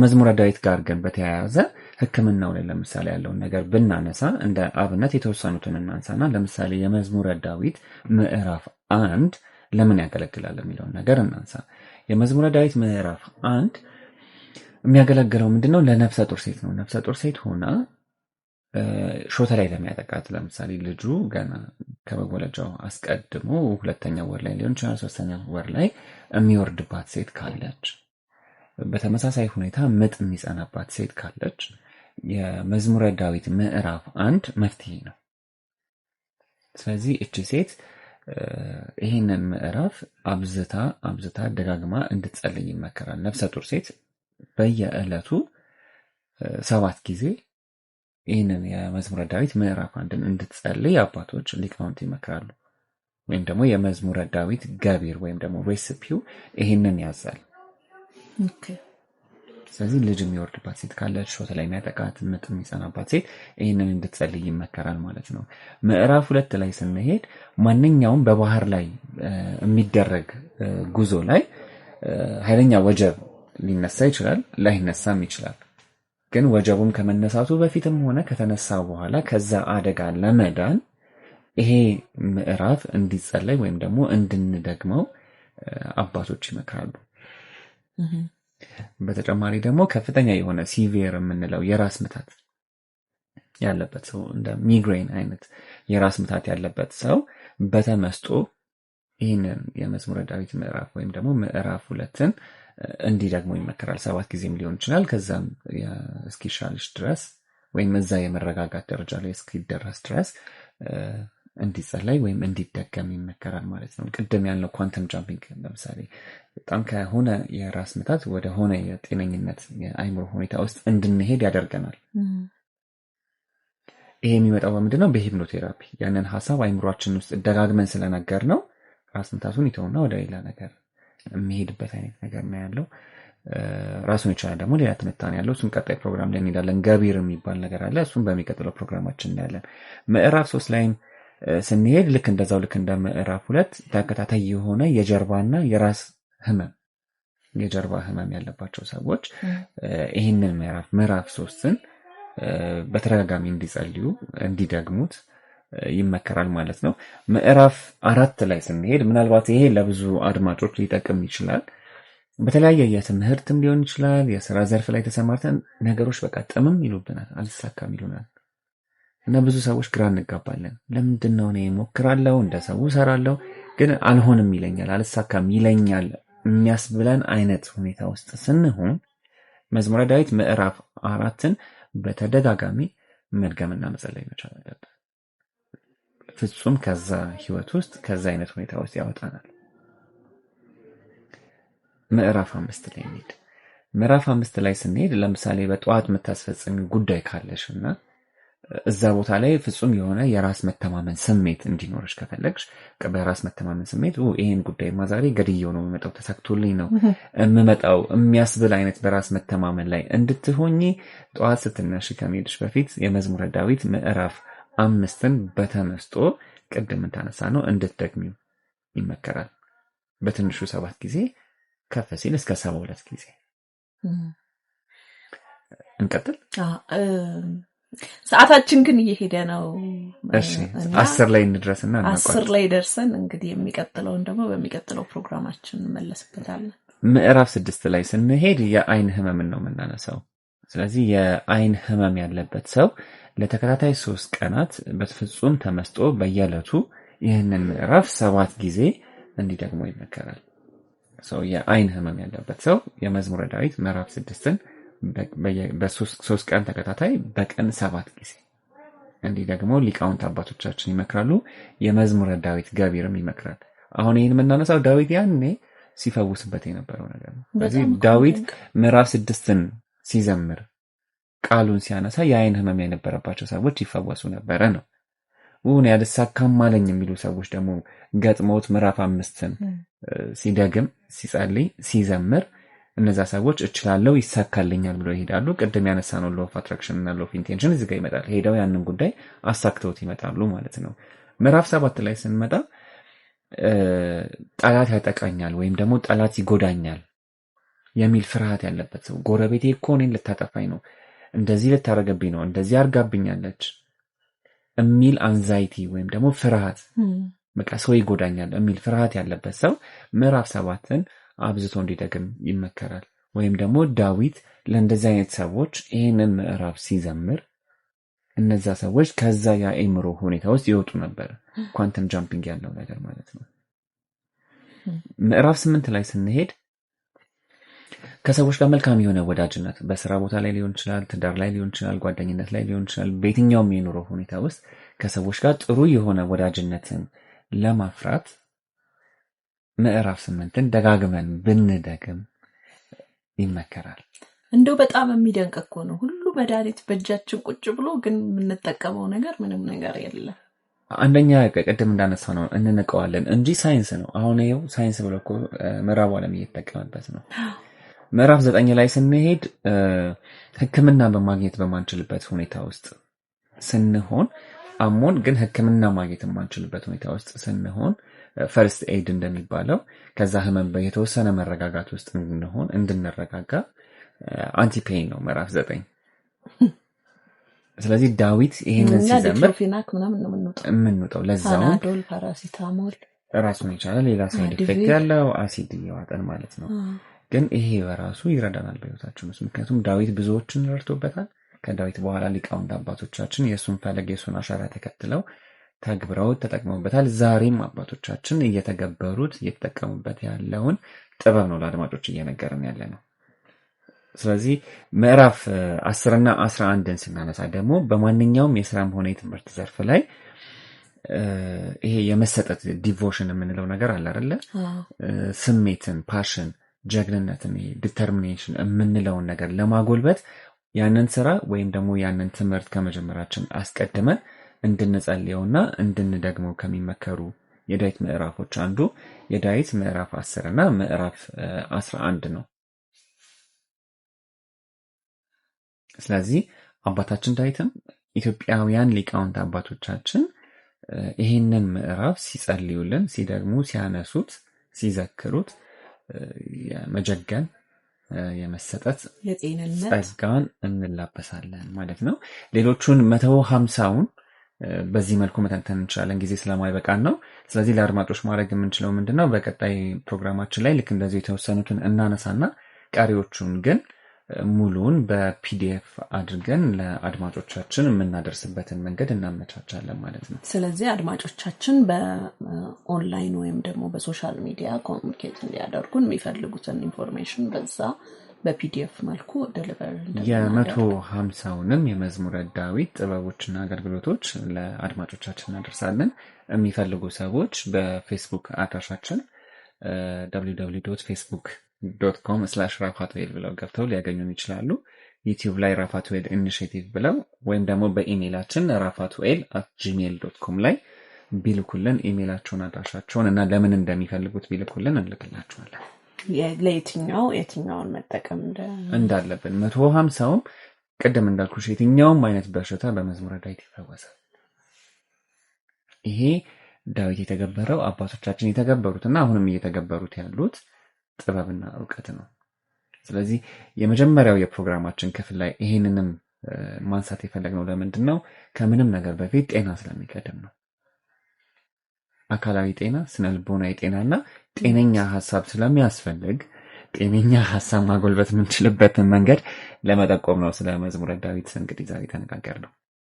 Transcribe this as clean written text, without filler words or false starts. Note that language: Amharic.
መዝሙረ ዳዊት ጋር ግን በተያያዘ ሕክምናው ላይ ለምሳሌ ያለውን ነገር ብናነሳ እንደ አብነት የተወሰኑትን እናንሳና ለምሳሌ የመዝሙረ ዳዊት ምዕራፍ 1 ለምን ያገለግላል የሚለውን ነገር እናንሳ። የመዝሙረ ዳዊት ምዕራፍ 1 የሚያገለግለው ምንድነው? ለነፍሰ ጡር ሴት ነው። ነፍሰ ጡር ሴት ሆና ሾተ ላይ ለሚያጠቃት ለምሳሌ ልጁ ገና ከመወለጃው አስቀድሞ ሁለተኛው ወር ላይ ሊሆን ይችላል፣ ሶስተኛው ወር ላይ የሚወርድባት ሴት ካለች፣ በተመሳሳይ ሁኔታ ምጥ የሚጸናባት ሴት ካለች የመዝሙረ ዳዊት ምዕራፍ 1 መፍትሄ ነው። ስለዚህ እቺ ሴት ይህንን ምዕራፍ አብዝታ ደጋግማ እንድትጸልይ ይመከራል። ነፍሰ ጡር ሴት በየዕለቱ 7 ጊዜ ይህንን የመዝሙረ ዳዊት ምዕራፍ 1ን እንድትጸልይ አባቶች ሊቃውንት ይመክራሉ። ወይም ደግሞ የመዝሙረ ዳዊት ገቢር ወይም ደግሞ ሬሲፒው ይህንን ያዛል። ስለዚህ ልጅ የሚወርድባት ሴት ካለች፣ ሾተ ላይ የሚያጠቃት፣ ምጥ የሚጸናባት ሴት ይህንን እንድትጸልይ ይመከራል ማለት ነው። ምዕራፍ 2 ላይ ስንሄድ ማንኛውም በባህር ላይ የሚደረግ ጉዞ ላይ ኃይለኛ ወጀብ ሊነሳ ይችላል፣ ላይነሳም ይችላል። ግን ወጀቡም ከመነሳቱ በፊትም ሆነ ከተነሳ በኋላ ከዛ አደጋ ለመዳን ይሄ ምዕራፍ እንዲጸለይ ወይም ደግሞ እንድንደግመው አባቶች ይመክራሉ። በተጨማሪ ደግሞ ከፍተኛ የሆነ ሲቪር የምንለው የራስ ምታት ያለበት ሰው እንደ ሚግሬን አይነት የራስ ምታት ያለበት ሰው በተመስጦ ይህንን የመዝሙረ ዳዊት ምዕራፍ ወይም ደግሞ ምዕራፍ 2ን እንዲደግሞ ይመከራል። 7 ጊዜም ሊሆን ይችላል። ከዛም እስኪሻልሽ ድረስ ወይም እዛ የመረጋጋት ደረጃ ላይ እስኪደረስ ድረስ እንዲጸለይ ወይም እንዲደገም ይመከራል ማለት ነው። ቅድም ያልነው ኳንተም ጃምፒንግ ለምሳሌ በጣም ከሆነ የራስ ምታት ወደ ሆነ የጤነኝነት የአይምሮ ሁኔታ ውስጥ እንድንሄድ ያደርገናል። ይሄ የሚመጣው በምንድነው? በሂፕኖቴራፒ ያንን ሐሳብ አይምሮአችን ውስጥ ደጋግመን ስለነገር ነው ራስ ምታቱን ይተውና ወደ ሌላ ነገር የሚሄድበት አይነት ነገር ነው ያለው። ራሱን የቻለ ደግሞ ሌላ ትንታኔ ያለው፣ እሱን ቀጣይ ፕሮግራም ላይ እንሄዳለን። ገቢር የሚባል ነገር አለ፣ እሱን በሚቀጥለው ፕሮግራማችን እናያለን። ምዕራፍ 3 ላይም ስንሄድ ልክ እንደ ምዕራፍ 2 ተከታታይ የሆነ የጀርባና የራስ ህመም የጀርባ ህመም ያለባቸው ሰዎች ይህንን ምዕራፍ 3ን በተደጋጋሚ እንዲጸልዩ እንዲደግሙት ይመከራል ማለት ነው። ምዕራፍ 4 ላይ ስንሄድ ምናልባት ይሄ ለብዙ አድማጮች ሊጠቅም ይችላል። በተለያየ የትምህርትም ሊሆን ይችላል፣ የሥራ ዘርፍ ላይ ተሰማርተን ነገሮች በቃ ጥምም ይሉብናል፣ አልሳካም ይሉናል እና ብዙ ሰዎች ግራ እንጋባለን። ለምንድነው እኔ ሞክራለሁ፣ እንደ ሰው ሰራለሁ፣ ግን አልሆንም ይለኛል፣ አልሳካም ይለኛል የሚያስብለን አይነት ሁኔታ ውስጥ ስንሆን መዝሙረ ዳዊት ምዕራፍ 4ን በተደጋጋሚ መድገምና መጸለይ መቻል አለብን። ፍጹም ከዛ ህይወት ውስጥ ከዛ አይነት ሁኔታ ውስጥ ያወጣናል። ምዕራፍ 5 ላይ እንሂድ። ምዕራፍ 5 ላይ ስንሄድ ለምሳሌ በጠዋት የምታስፈጽሚ ጉዳይ ካለሽና እዛ ቦታ ላይ ፍጹም የሆነ የራስ መተማመን ስሜት እንዲኖርሽ ከፈለግሽ በራስ መተማመን ስሜት ይሄን ጉዳይ ዛሬ ገድየው ነው የምመጣው፣ ተሳክቶልኝ ነው የምመጣው የሚያስብል አይነት በራስ መተማመን ላይ እንድትሆኚ ጠዋት ስትነሺ ከመሄድሽ በፊት የመዝሙረ ዳዊት ምዕራፍ 5ን በተመስጦ ቅድም ታነሳ ነው እንድትደግሚው ይመከራል። በትንሹ 7 ጊዜ ከፍ ሲል እስከ 72 ጊዜ። እንቀጥል። ሰዓታችን ግን እየሄደ ነው። እሺ 10 ላይ እንድረስና 10 ላይ ደርሰን እንግዲህ የሚቀጥለውን ደግሞ በሚቀጥለው ፕሮግራማችን እንመለስበታለን። ምዕራፍ 6 ላይ ስንሄድ የአይን ህመምን ነው የምናነሳው። ስለዚህ የአይን ህመም ያለበት ሰው ለተከታታይ 3 ቀናት በፍጹም ተመስጦ በየዕለቱ ይህንን ምዕራፍ 7 ጊዜ እንዲደግሞ ይመከራል። የአይን ህመም ያለበት ሰው የመዝሙረ ዳዊት ምዕራፍ 6ን በ3 ቀን ተከታታይ በቀን 7 ጊዜ እንዲደግሞ ሊቃውንት አባቶቻችን ይመክራሉ። የመዝሙረ ዳዊት ገቢርም ይመክራል። አሁን ይህን የምናነሳው ዳዊት ያኔ ሲፈውስበት የነበረው ነገር ነው። ስለዚህ ዳዊት ምዕራፍ 6ን ሲዘምር ቃሉን ሲያነሳ የአይን ህመም የነበረባቸው ሰዎች ይፈወሱ ነበረ ነው። ያልሳካም አለኝ የሚሉ ሰዎች ደግሞ ገጥሞት ምዕራፍ 5ን ሲደግም ሲጸልይ ሲዘምር እነዛ ሰዎች እችላለሁ ይሳካልኛል ብለው ይሄዳሉ። ቅድም ያነሳነው ሎው ኦፍ አትራክሽን እና ሎው ኦፍ ኢንቴንሽን እዚህ ጋር ይመጣል። ሄደው ያንን ጉዳይ አሳክተውት ይመጣሉ ማለት ነው። ምዕራፍ 7 ላይ ስንመጣ ጠላት ያጠቃኛል ወይም ደግሞ ጠላት ይጎዳኛል የሚል ፍርሃት ያለበት ሰው፣ ጎረቤቴ እኮ እኔን ልታጠፋኝ ነው፣ እንደዚህ ልታረገብኝ ነው፣ እንደዚህ አርጋብኛለች የሚል አንዛይቲ ወይም ደግሞ ፍርሃት፣ በቃ ሰው ይጎዳኛል የሚል ፍርሃት ያለበት ሰው ምዕራፍ 7ን አብዝቶ እንዲደግም ይመከራል። ወይም ደግሞ ዳዊት ለእንደዚህ አይነት ሰዎች ይህንን ምዕራፍ ሲዘምር እነዛ ሰዎች ከዛ የአእምሮ ሁኔታ ውስጥ ይወጡ ነበር። ኳንተም ጃምፒንግ ያለው ነገር ማለት ነው። ምዕራፍ 8 ላይ ስንሄድ ከሰዎች ጋር መልካም የሆነ ወዳጅነት በስራ ቦታ ላይ ሊሆን ይችላል፣ ትዳር ላይ ሊሆን ይችላል፣ ጓደኝነት ላይ ሊሆን ይችላል። በየትኛውም የኑሮ ሁኔታ ውስጥ ከሰዎች ጋር ጥሩ የሆነ ወዳጅነትን ለማፍራት ምዕራፍ 8ን ደጋግመን ብንደግም ይመከራል። እንደው በጣም የሚደንቅ እኮ ነው። ሁሉ መድኃኒት በእጃችን ቁጭ ብሎ ግን የምንጠቀመው ነገር ምንም ነገር የለም። አንደኛ ቅድም እንዳነሳው ነው እንንቀዋለን እንጂ ሳይንስ ነው። አሁን ይኸው ሳይንስ ብሎ እኮ ምዕራቡ ዓለም እየተጠቀመበት ነው። ምዕራፍ 9 ላይ ስንሄድ ሕክምና በማግኘት በማንችልበት ሁኔታ ውስጥ ስንሆን አሞን ግን ሕክምና ማግኘት የማንችልበት ሁኔታ ውስጥ ስንሆን ፈርስት ኤድ እንደሚባለው ከዛ ህመም የተወሰነ መረጋጋት ውስጥ እንድንረጋጋ አንቲፔን ነው ምዕራፍ 9። ስለዚህ ዳዊት ይሄንን ሲዘምር ዲክሎፊናክ ምናምን ነው የምንውጠው። ለዛው ፓናዶል፣ ፓራሲታሞል ራሱን የቻለ ሌላ ሳይድ ኢፌክት ያለው አሲድ እየዋጠን ማለት ነው። ግን ይሄ በራሱ ይረዳናል በህይወታችን ውስጥ። ምክንያቱም ዳዊት ብዙዎችን ረድቶበታል። ከዳዊት በኋላ ሊቃውንት አባቶቻችን የእሱን ፈለግ የእሱን አሻራ ተከትለው ተግብረው ተጠቅመውበታል። ዛሬም አባቶቻችን እየተጠቀሙበት ያለውን ጥበብ ነው ለአድማጮች እየነገርን ያለ ነው። ስለዚህ ምዕራፍ 10 እና 11ን ስናነሳ ደግሞ በማንኛውም የስራም ሆነ የትምህርት ዘርፍ ላይ ይሄ የመሰጠት ዲቮሽን የምንለው ነገር አለ አይደለ? ስሜትን፣ ፓሽን፣ ጀግንነትን፣ ዲተርሚኔሽን የምንለውን ነገር ለማጎልበት ያንን ስራ ወይም ደግሞ ያንን ትምህርት ከመጀመራችን አስቀድመን እንድንጸልየውና እንድንደግመው ከሚመከሩ የዳዊት ምዕራፎች አንዱ የዳዊት ምዕራፍ 10 እና ምዕራፍ 11 ነው። ስለዚህ አባታችን ዳዊትም ኢትዮጵያውያን ሊቃውንት አባቶቻችን ይህንን ምዕራፍ ሲጸልዩልን፣ ሲደግሙ፣ ሲያነሱት፣ ሲዘክሩት የመጀገን የመሰጠት ጸጋን እንላበሳለን ማለት ነው። ሌሎቹን 150ውን በዚህ መልኩ መተንተን እንችላለን፣ ጊዜ ስለማይበቃን ነው። ስለዚህ ለአድማጮች ማድረግ የምንችለው ምንድነው፣ በቀጣይ ፕሮግራማችን ላይ ልክ እንደዚህ የተወሰኑትን እናነሳና ቀሪዎቹን ግን ሙሉውን በፒዲኤፍ አድርገን ለአድማጮቻችን የምናደርስበትን መንገድ እናመቻቻለን ማለት ነው። ስለዚህ አድማጮቻችን በኦንላይን ወይም ደግሞ በሶሻል ሚዲያ ኮሙኒኬት እንዲያደርጉን የሚፈልጉትን ኢንፎርሜሽን በዛ በፒዲኤፍ መልኩ ደሊቨር የ150ውንም የመዝሙረ ዳዊት ጥበቦችና አገልግሎቶች ለአድማጮቻችን እናደርሳለን። የሚፈልጉ ሰዎች በፌስቡክ አድራሻችን www.facebook.com/rafatwed ብለው ገብተው ሊያገኙን ይችላሉ። ዩቲዩብ ላይ ራፋትዌድ ኢኒሼቲቭ ብለው ወይም ደግሞ በኢሜይላችን rafatwed@gmail.com ላይ ቢልኩልን ኢሜይላቸውን፣ አድራሻቸውን እና ለምን እንደሚፈልጉት ቢልኩልን እንልክላቸዋለን። የትኛውን መጠቀም እንዳለብን 150ውም ቅድም እንዳልኩሽ የትኛውም አይነት በሽታ በመዝሙረ ዳዊት ይፈወሳል። ይሄ ዳዊት የተገበረው አባቶቻችን የተገበሩትና አሁንም እየተገበሩት ያሉት ጥበብና እውቀት ነው። ስለዚህ የመጀመሪያው የፕሮግራማችን ክፍል ላይ ይሄንንም ማንሳት የፈለግነው ለምንድን ነው? ከምንም ነገር በፊት ጤና ስለሚቀድም ነው። አካላዊ ጤና፣ ስነልቦናዊ ጤናና ጤነኛ ሀሳብ ስለሚያስፈልግ ጤነኛ ሀሳብ ማጎልበት የምንችልበትን መንገድ ለመጠቆም ነው ስለ መዝሙረ ዳዊት እንግዲህ ዛሬ ተነጋገርነው።